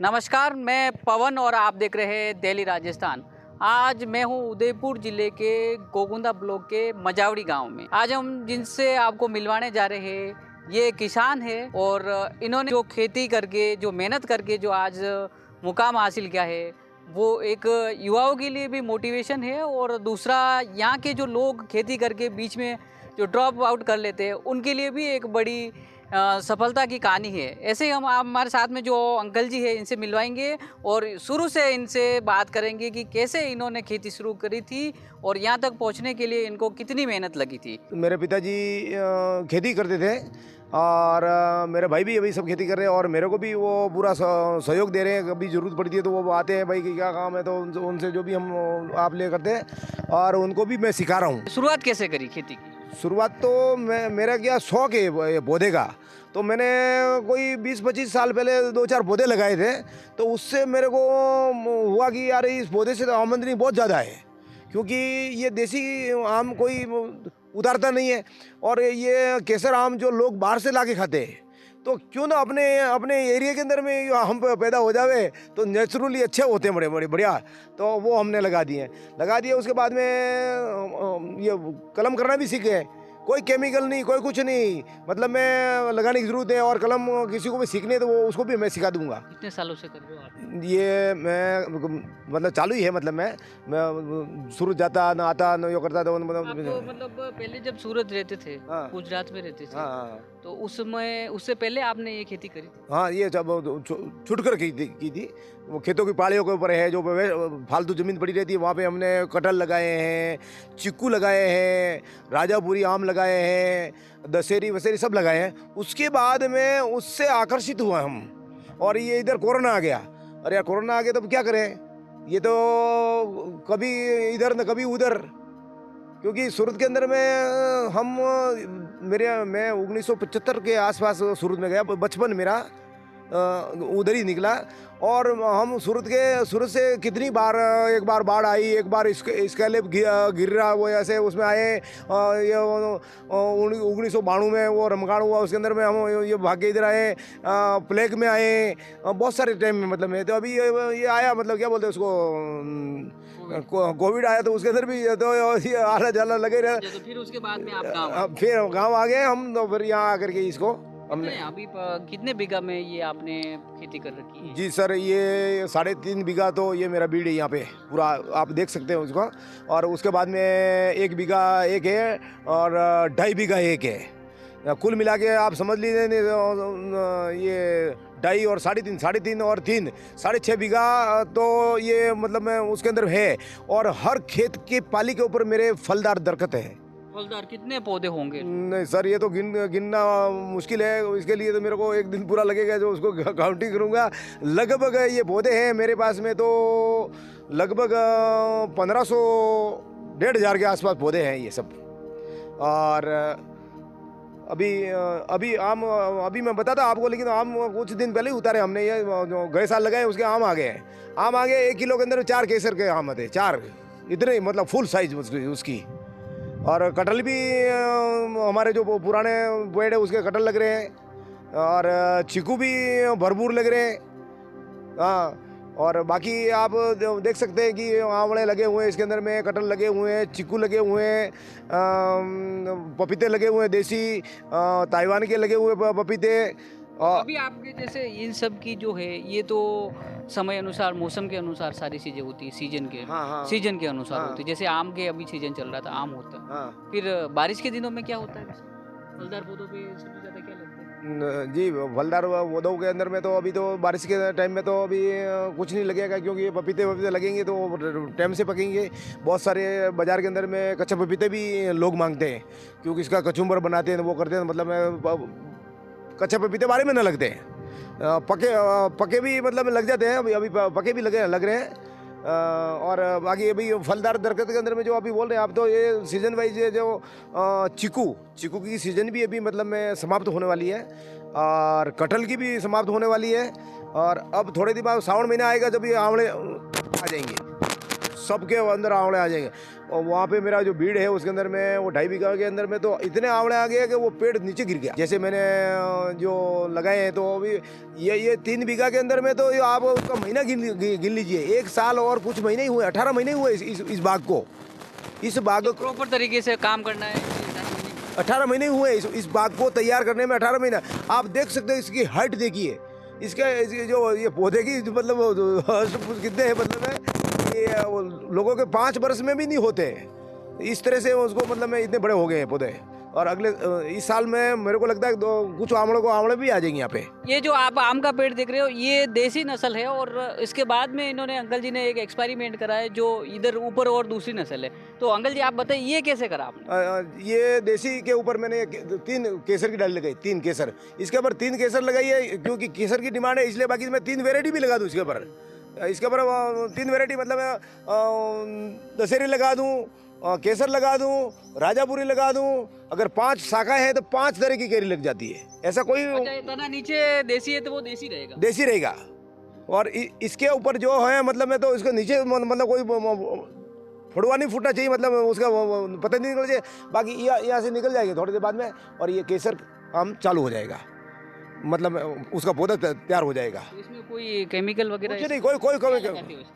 नमस्कार, मैं पवन और आप देख रहे हैं दिल्ली राजस्थान। आज मैं हूं उदयपुर ज़िले के गोगुंदा ब्लॉक के मजावड़ी गांव में। आज हम जिनसे आपको मिलवाने जा रहे हैं ये किसान है और इन्होंने जो खेती करके जो मेहनत करके जो आज मुकाम हासिल किया है वो एक युवाओं के लिए भी मोटिवेशन है और दूसरा यहाँ के जो लोग खेती करके बीच में जो ड्रॉप आउट कर लेते हैं उनके लिए भी एक बड़ी सफलता की कहानी है। ऐसे ही हम आप हमारे साथ में जो अंकल जी है इनसे मिलवाएंगे और शुरू से इनसे बात करेंगे कि कैसे इन्होंने खेती शुरू करी थी और यहाँ तक पहुँचने के लिए इनको कितनी मेहनत लगी थी। मेरे पिताजी खेती करते थे और मेरे भाई भी अभी सब खेती कर रहे हैं और मेरे को भी वो पूरा सहयोग दे रहे हैं। कभी ज़रूरत पड़ती है तो वो आते हैं, भाई कि क्या काम है, तो उनसे जो भी हम आप ले करते हैं और उनको भी मैं सिखा रहा हूँ। शुरुआत कैसे करी खेती की? शुरुआत तो मेरा क्या शौक है पौधे का, तो मैंने कोई 20-25 साल पहले 2-4 पौधे लगाए थे। तो उससे मेरे को हुआ कि यार इस पौधे से तो आमदनी बहुत ज़्यादा है, क्योंकि ये देसी आम कोई उतारता नहीं है और ये केसर आम जो लोग बाहर से ला के खाते हैं, तो क्यों ना अपने अपने एरिया के अंदर में हम पैदा हो जावे तो नेचुरली अच्छे होते हैं, बड़े बढ़िया। तो वो हमने लगा दिए। उसके बाद में ये कलम करना भी सीखे। कोई केमिकल नहीं, कोई कुछ नहीं, मतलब मैं लगाने की ज़रूरत है और कलम किसी को भी सीखने तो वो उसको भी मैं सिखा दूंगा। कितने सालों से कर रहे हो आप? ये मैं मतलब चालू ही है, मतलब मैं सूरत जाता ना आता ना यो करता था आप मतलब। पहले जब सूरत रहते थे, हाँ। गुजरात में रहते थे, हाँ तो उसमें उससे पहले आपने ये खेती करी? हाँ, ये जब छुट कर की थी। वो खेतों की पहाड़ियों के ऊपर है, जो फालतू ज़मीन पड़ी रहती है वहाँ पे हमने कटहल लगाए हैं, चीकू लगाए हैं, राजापुरी आम लगाए हैं, दशहरी वशहरी सब लगाए हैं। उसके बाद में उससे आकर्षित हुआ हम, और ये इधर कोरोना आ गया। अरे यार कोरोना आ गया तो क्या करें, ये तो कभी इधर न कभी उधर, क्योंकि सूरत के अंदर में मैं 1975 के आसपास सूरत में गया। बचपन मेरा उधर ही निकला और हम सूरत से कितनी बार, एक बार बाढ़ आई, एक बार स्कैलेब गिर रहा, वो ऐसे उसमें आए। ये 1992 में वो रमकान हुआ, उसके अंदर में हम ये भाग के इधर आए। प्लेग में आए, बहुत सारे टाइम में मतलब में। तो अभी ये आया, मतलब क्या बोलते हैं उसको, कोविड आया, तो उसके अंदर भी तो ये आला जाला लगे रहे। तो फिर उसके बाद में आप फिर गाँव आ गए हम, तो फिर यहाँ आकर के इसको हमने। अभी कितने बीघा में ये आपने खेती कर रखी है? जी सर, ये 3.5 बीघा तो ये मेरा बीड़ है यहाँ पे पूरा, आप देख सकते हैं उसको। और उसके बाद में 1 बीघा एक है और 2.5 बीघा एक है। कुल मिला के आप समझ लीजिए ये 2.5 और 3.5 और 3 6.5 बीघा तो ये मतलब मैं उसके अंदर है। और हर खेत के पाली के ऊपर मेरे फलदार दरख्त है। फलदार कितने पौधे होंगे? नहीं सर, ये तो गिनना मुश्किल है। इसके लिए तो मेरे को एक दिन पूरा लगेगा जो उसको काउंटिंग करूँगा। लगभग ये पौधे हैं मेरे पास में तो लगभग 1500 1,500 के आसपास पौधे हैं ये सब। और अभी मैं बताता आपको, लेकिन आम कुछ दिन पहले ही उतारे हमने। ये जो गए साल लगाए उसके आम आ गए 1 किलो के अंदर 4 केसर के आम थे, 4 इतने, मतलब फुल साइज उसकी। और कटहल भी हमारे जो पुराने पेड़ है उसके कटहल लग रहे हैं और चीकू भी भरपूर लग रहे हैं। हाँ, और बाकी आप देख सकते हैं कि आंवले लगे हुए हैं इसके अंदर में, कटहल लगे हुए हैं, चीकू लगे हुए हैं, पपीते लगे हुए हैं, देसी ताइवान के लगे हुए पपीते। अभी आपके जैसे इन सब की जो है ये तो समय अनुसार, मौसम के अनुसार सारी चीजें होती है, सीजन के। हाँ। सीजन के अनुसार हाँ। होती है। जैसे आम के अभी सीजन चल रहा था, आम होता है। हाँ। फिर बारिश के दिनों में क्या होता है? फलदार पौधों पे सबसे ज्यादा क्या लगता है? जी, फलदार पौधों के अंदर में तो अभी तो बारिश के टाइम में तो अभी कुछ नहीं लगेगा, क्योंकि ये पपीते लगेंगे तो टाइम से पकेंगे। बहुत सारे बाज़ार के अंदर में कच्चे पपीते भी लोग मांगते हैं, क्योंकि इसका कचुम्बर बनाते हैं, वो करते हैं। मतलब कच्चे पपीते बारे में न लगते हैं, पके भी मतलब लग जाते हैं। अभी पके भी लग रहे हैं। और बाकी अभी फलदार दरख्त के अंदर में जो अभी बोल रहे हैं आप, तो ये सीज़न वाइज जो चीकू की सीज़न भी अभी मतलब में समाप्त होने वाली है और कटहल की भी समाप्त होने वाली है। और अब थोड़े दिन बाद सावन महीना आएगा जब ये आंवले आ जाएंगे। सबके अंदर आंवले आ जाएंगे। और वहाँ पे मेरा जो भीड़ है उसके अंदर में वो 2.5 बीघा के अंदर में तो इतने आंवले आ गए कि वो पेड़ नीचे गिर गया। जैसे मैंने जो लगाए हैं तो अभी ये 3 बीघा के अंदर में तो ये आप उसका महीना गिन लीजिए, 1 साल और कुछ महीने ही हुए, 18 महीने हुए इस बाग को। इस बाग को प्रॉपर तरीके से काम करना है 18 महीने हुए इस बाग को तैयार करने में, 18 महीना। आप देख सकते हो, इसकी हाइट देखिए, इसके जो ये पौधे की मतलब कितने हैं, मतलब है ये लोगों के 5 वर्ष में भी नहीं होते। इस तरह से उसको मतलब में इतने बड़े हो गए हैं पौधे। और अगले इस साल में मेरे को लगता है कुछ आंवले भी आ जाएंगे यहाँ पे। ये जो आप आम का पेड़ देख रहे हो ये देसी नस्ल है और इसके बाद में इन्होंने अंकल जी ने एक एक्सपेरिमेंट करा है जो इधर ऊपर और दूसरी नस्ल है। तो अंकल जी आप बताइए ये कैसे करा आपने? ये देसी के ऊपर मैंने 3 केसर की डाली लगाई, 3 केसर। इसके ऊपर 3 केसर लगाई है क्योंकि केसर की डिमांड है, इसलिए। बाकी मैं 3 वेराइटी भी लगा दूँ इसके ऊपर। 3 वेराइटी मतलब दशहरी लगा दूँ, केसर लगा दूं, राजापुरी लगा दूं। अगर 5 शाखा है तो 5 तरह की केरी लग जाती है। ऐसा कोई अच्छा, तना नीचे देसी है तो वो देसी रहेगा, देसी रहेगा। और इसके ऊपर जो है मतलब मैं तो इसके नीचे मतलब कोई फुड़वा नहीं फूटना चाहिए, मतलब उसका पता नहीं निकल जाए। बाकी यहाँ से निकल जाएगी थोड़ी देर बाद में और ये केसर आम चालू हो जाएगा, मतलब उसका पौधा तैयार हो जाएगा। तो इसमें कोई केमिकल वगैरह कुछ नहीं, कोई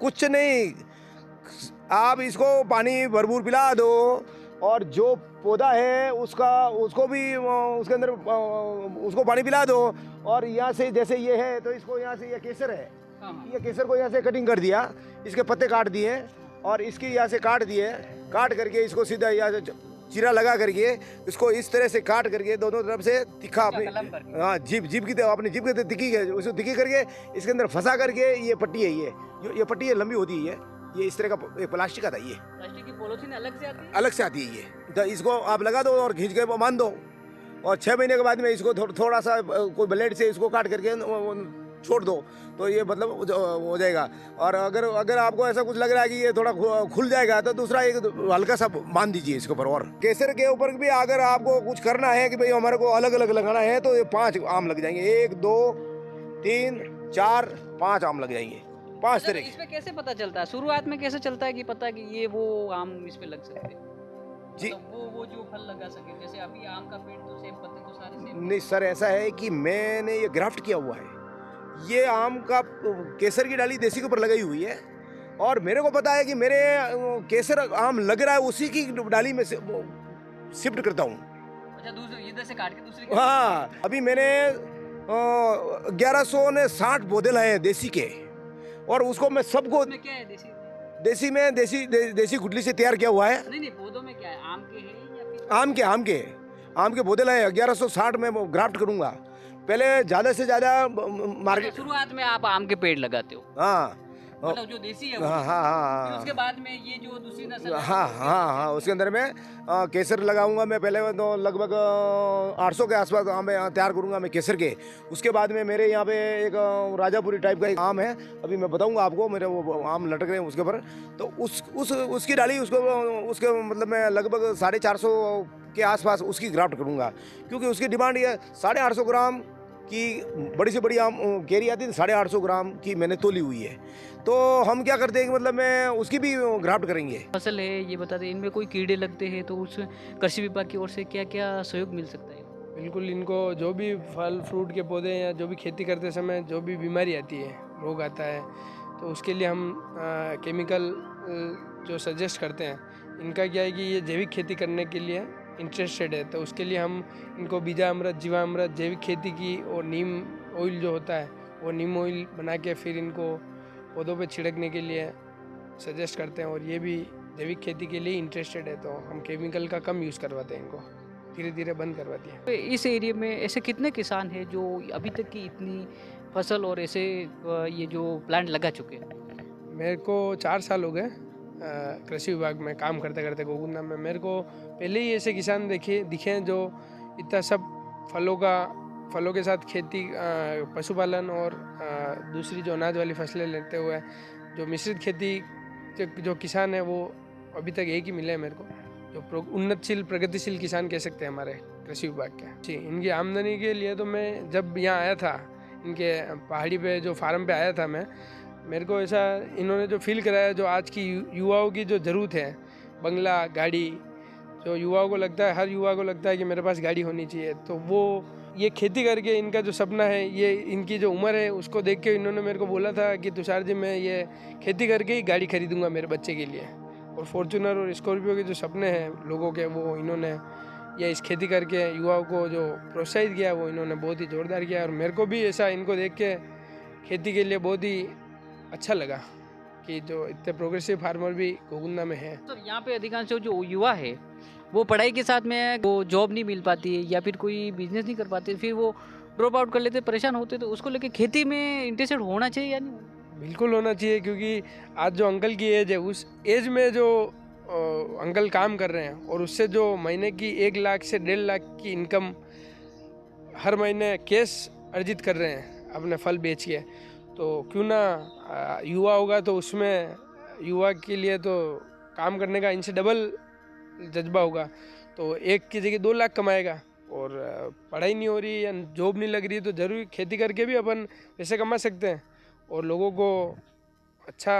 कुछ नहीं। आप इसको पानी भरपूर पिला दो और जो पौधा है उसको भी उसके अंदर उसको पानी पिला दो। और यहाँ से जैसे ये है तो इसको यहाँ से ये केसर है, ये केसर को यहाँ से कटिंग कर दिया, इसके पत्ते काट दिए और इसकी यहाँ से काट दिए, काट करके इसको सीधा यहाँ से चीरा लगा करके इसको इस तरह से काट करके दोनों तरफ से तिखा अपनी, हाँ जीभ की अपनी जीभ के तिखी है, उसको तिखी करके इसके अंदर फंसा करके ये पट्टी है, ये पट्टी है लंबी होती है, ये इस तरह का प्लास्टिक आता है। ये प्लास्टिक की पॉलीथीन अलग से आती है, अलग से आती है। ये तो इसको आप लगा दो और खींच के बांध दो और 6 महीने के बाद में इसको थोड़ा सा कोई ब्लेड से इसको काट करके छोड़ दो तो ये मतलब हो जाएगा। और अगर आपको ऐसा कुछ लग रहा है कि ये थोड़ा खुल जाएगा तो दूसरा एक हल्का सा बांध दीजिए इसके ऊपर। और केसर के ऊपर भी अगर आपको कुछ करना है कि भाई हमारे को अलग अलग लगाना है तो ये 5 आम लग जाएंगे, 1 2 3 4 5 आम लग जाएंगे, 5 तरह के। इसमें कैसे पता चलता है, शुरुआत में कैसे चलता है कि पता कि ये वो आम इस पे लग सकते हैं जी? मतलब वो जो फल लगा सके, जैसे अभी आम का पेड़ तो सेम, पत्ते तो सारे सेम। नहीं सर, ऐसा है कि मैंने ये ग्राफ्ट किया हुआ है। ये आम का केसर की डाली देसी के ऊपर लगाई हुई है और मेरे को पता है कि मेरे केसर आम लग रहा है उसी की डाली में शिफ्ट करता हूँ। अच्छा, दूसरे इधर से काट के दूसरी। हाँ, अभी मैंने 1160 पौधे लाए हैं देसी के और उसको मैं सबको क्या है देसी में देसी गुठली से तैयार किया हुआ है। नहीं पौधों में क्या है, आम के हैं या फिर आम के पौधे लाए 1160 में वो ग्राफ्ट करूंगा। पहले ज़्यादा से ज़्यादा मार्केट। शुरुआत में आप आम के पेड़ लगाते हो? हाँ, मतलब जो देसी है वो। हाँ, उसके बाद में ये जो दूसरी नस्ल है, हाँ, उसके अंदर में केसर लगाऊंगा मैं। पहले तो लगभग 800 के आसपास आम मैं तैयार करूंगा मैं केसर के। उसके बाद में मेरे यहाँ पे एक राजापुरी टाइप का एक आम है, अभी मैं बताऊंगा आपको, मेरे वो आम लटक रहे हैं उसके ऊपर। तो उसकी डाली उसके मतलब मैं लगभग 450 के आसपास उसकी ग्राफ्ट करूंगा क्योंकि उसकी डिमांड ये 850 ग्राम की बड़ी से बड़ी आम केरी आती है, 850 ग्राम की मैंने तोली हुई है। तो हम क्या करते हैं कि मतलब मैं उसकी भी ग्राफ्ट करेंगे। फसल है ये बता दें, इनमें कोई कीड़े लगते हैं तो उस कृषि विभाग की ओर से क्या क्या सहयोग मिल सकता है? बिल्कुल, इनको जो भी फल फ्रूट के पौधे या जो भी खेती करते समय जो भी बीमारी आती है, रोग आता है, तो उसके लिए हम केमिकल जो सजेस्ट करते हैं। इनका क्या है कि ये जैविक खेती करने के लिए इंटरेस्टेड है, तो उसके लिए हम इनको बीजामृत, जीवामृत, जैविक खेती की और नीम ऑयल जो होता है वो नीम ऑयल बना के फिर इनको पौधों पे छिड़कने के लिए सजेस्ट करते हैं। और ये भी जैविक खेती के लिए इंटरेस्टेड है तो हम केमिकल का कम यूज़ करवाते हैं, इनको धीरे धीरे बंद करवाते हैं। तो इस एरिया में ऐसे कितने किसान हैं जो अभी तक की इतनी फसल और ऐसे ये जो प्लांट लगा चुके हैं? मेरे को 4 साल हो गए कृषि विभाग में काम करते करते गोकुंदा में। मेरे को पहले ही ऐसे किसान दिखे हैं जो इतना सब फलों के साथ खेती, पशुपालन और दूसरी जो अनाज वाली फसलें लेते हुए जो मिश्रित खेती जो किसान है वो अभी तक एक ही मिले हैं मेरे को, जो उन्नतशील प्रगतिशील किसान कह सकते हैं हमारे कृषि विभाग के। जी, इनकी आमदनी के लिए तो मैं जब यहाँ आया था, इनके पहाड़ी पे जो फार्म पे आया था मैं मेरे को ऐसा इन्होंने जो फील कराया, जो आज की युवाओं की जो ज़रूरत है, बंगला, गाड़ी, जो युवाओं को लगता है, हर युवा को लगता है कि मेरे पास गाड़ी होनी चाहिए, तो वो ये खेती करके इनका जो सपना है, ये इनकी जो उम्र है उसको देख के इन्होंने मेरे को बोला था कि तुषार जी मैं ये खेती करके ही गाड़ी खरीदूंगा मेरे बच्चे के लिए। और फॉर्च्यूनर और स्कॉर्पियो के जो सपने हैं लोगों के, वो इन्होंने ये इस खेती करके युवाओं को जो प्रोत्साहित किया, वो इन्होंने बहुत ही ज़ोरदार किया। और मेरे को भी ऐसा इनको देख के खेती के लिए बहुत ही अच्छा लगा कि जो इतने प्रोग्रेसिव फार्मर भी गोगुंदा में है। तो यहाँ पे अधिकांश जो युवा है वो पढ़ाई के साथ में वो जॉब नहीं मिल पाती है या फिर कोई बिजनेस नहीं कर पाते, फिर वो ड्रॉप आउट कर लेते, परेशान होते, तो उसको लेके खेती में इंटरेस्टेड होना चाहिए या नहीं? बिल्कुल होना चाहिए, क्योंकि आज जो अंकल की एज है, उस एज में जो अंकल काम कर रहे हैं और उससे जो महीने की 1 लाख से 1.5 लाख की इनकम हर महीने कैश अर्जित कर रहे हैं अपने फल बेच के, तो क्यों ना युवा होगा तो उसमें युवा के लिए तो काम करने का इनसे डबल जज्बा होगा, तो 1 की जगह 2 लाख कमाएगा। और पढ़ाई नहीं हो रही या जॉब नहीं लग रही तो ज़रूर खेती करके भी अपन पैसे कमा सकते हैं और लोगों को अच्छा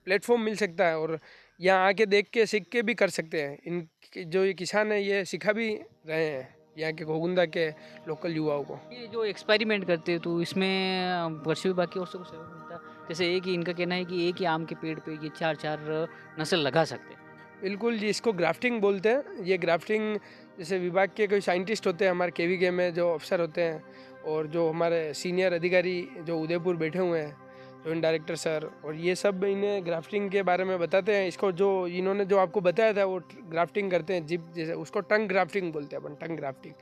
प्लेटफॉर्म मिल सकता है, और यहाँ आके देख के सीख के भी कर सकते हैं। इन जो ये किसान है ये सिखा भी रहे हैं यहाँ के गोगुंदा के लोकल युवाओं को। ये जो एक्सपेरिमेंट करते हैं तो इसमें वर्ष विभाग की ओर से कुछ सहयोग मिलता है? जैसे एक ही इनका कहना है कि एक ही आम के पेड़ पे ये 4-4 नस्ल लगा सकते हैं। बिल्कुल जी, इसको ग्राफ्टिंग बोलते हैं। ये ग्राफ्टिंग जैसे विभाग के कोई साइंटिस्ट होते हैं, हमारे केवीके में जो अफसर होते हैं, और जो हमारे सीनियर अधिकारी जो उदयपुर बैठे हुए हैं, जॉइंट डायरेक्टर सर, और ये सब इन्हें ग्राफ्टिंग के बारे में बताते हैं। इसको जो इन्होंने जो आपको बताया था वो ग्राफ्टिंग करते हैं, जिप जैसे उसको टंग ग्राफ्टिंग बोलते हैं अपन, टंग ग्राफ्टिंग।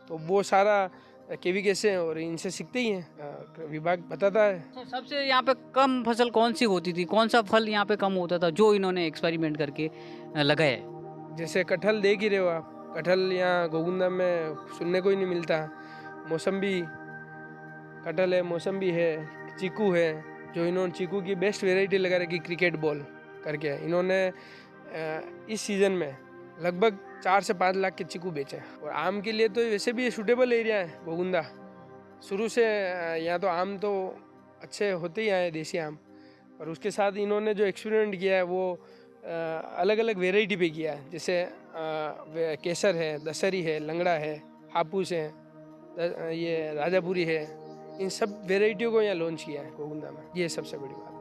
तो वो सारा केवीके से और इनसे सीखते ही हैं, विभाग बताता है। तो सबसे यहाँ पे कम फसल कौन सी होती थी, कौन सा फल यहाँ पे कम होता था जो इन्होंने एक्सपेरिमेंट करके लगाया है? जैसे कटहल देख ही रहे हो आप, कटहल यहाँ गोगुंदा में सुनने को ही नहीं मिलता। मौसम्बी, कटहल है, मौसम्बी है, चीकू है, जो इन्होंने चीकू की बेस्ट वेराइटी लगा रखी क्रिकेट बॉल करके। इन्होंने इस सीज़न में लगभग 4 से 5 लाख के चीकू बेचे। और आम के लिए तो वैसे भी सूटेबल एरिया है गोगुंदा, शुरू से यहाँ तो आम तो अच्छे होते ही आए, देसी आम। और उसके साथ इन्होंने जो एक्सपेरिमेंट किया है वो अलग अलग वेराइटी पे किया है, जैसे केसर है, दशहरी है, लंगड़ा है, हापूस है, ये राजापुरी है। इन सब वेराइटियों को यहाँ लॉन्च किया है गोगुंदा में, ये सबसे बड़ी बात है।